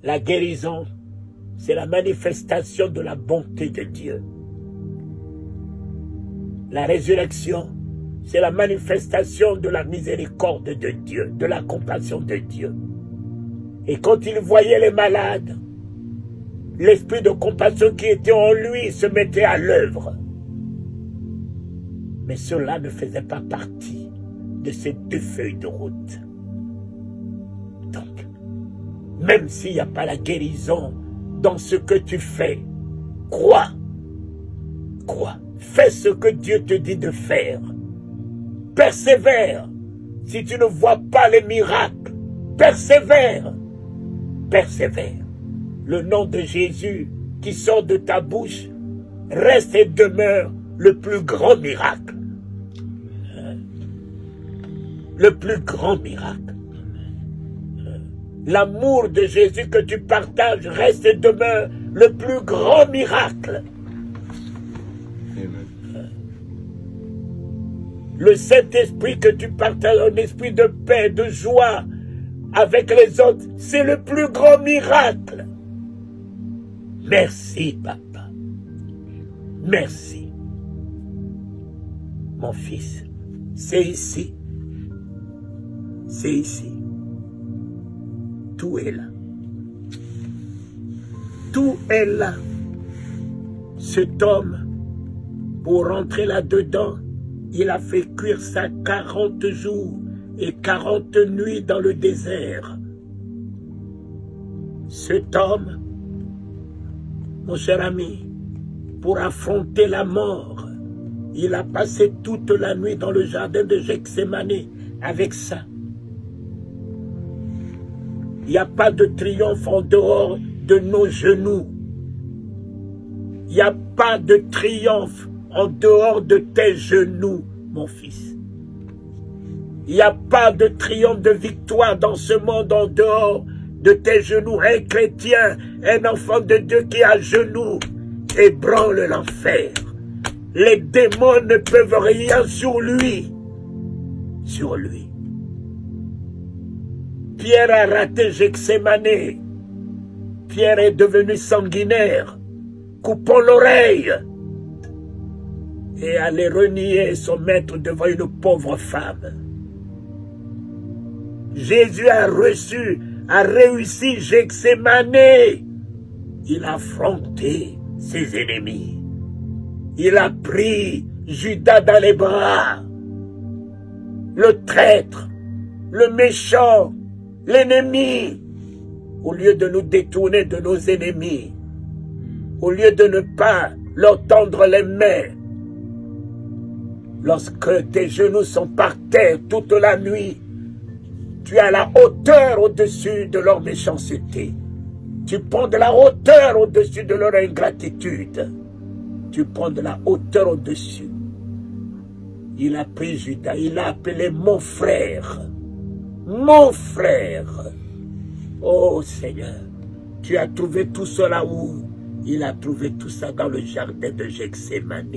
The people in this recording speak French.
La guérison, c'est la manifestation de la bonté de Dieu. La résurrection, c'est la manifestation de la miséricorde de Dieu, de la compassion de Dieu. Et quand il voyait les malades, l'esprit de compassion qui était en lui se mettait à l'œuvre. Mais cela ne faisait pas partie de ces 2 feuilles de route. Donc, même s'il n'y a pas la guérison dans ce que tu fais, crois. Crois. Fais ce que Dieu te dit de faire. Persévère. Si tu ne vois pas les miracles, persévère. Persévère. Le nom de Jésus qui sort de ta bouche reste et demeure le plus grand miracle. Le plus grand miracle. L'amour de Jésus que tu partages reste et demeure le plus grand miracle. Le Saint-Esprit que tu partages, un esprit de paix, de joie avec les autres, c'est le plus grand miracle. Merci, papa. Merci. Mon fils, c'est ici. C'est ici. Tout est là. Tout est là. Cet homme, pour rentrer là-dedans, il a fait cuire ça 40 jours et 40 nuits dans le désert. Cet homme, mon cher ami, pour affronter la mort, il a passé toute la nuit dans le jardin de Gethsémane avec ça. Il n'y a pas de triomphe en dehors de nos genoux. Il n'y a pas de triomphe en dehors de tes genoux, mon fils. Il n'y a pas de triomphe de victoire dans ce monde en dehors de tes genoux. Un chrétien, un enfant de Dieu qui est à genoux, ébranle l'enfer. Les démons ne peuvent rien sur lui. Sur lui. Pierre a raté Gethsémane. Pierre est devenu sanguinaire, coupant l'oreille et allait renier son maître devant une pauvre femme. Jésus a réussi Gethsémane. Il a affronté ses ennemis. Il a pris Judas dans les bras, le traître, le méchant, l'ennemi. Au lieu de nous détourner de nos ennemis, au lieu de ne pas leur tendre les mains, lorsque tes genoux sont par terre toute la nuit, tu as la hauteur au-dessus de leur méchanceté. Tu prends de la hauteur au-dessus de leur ingratitude. Tu prends de la hauteur au-dessus. Il a pris Judas, il l'a appelé mon frère. Mon frère. Oh Seigneur, tu as trouvé tout cela où? Il a trouvé tout ça dans le jardin de Gethsémane.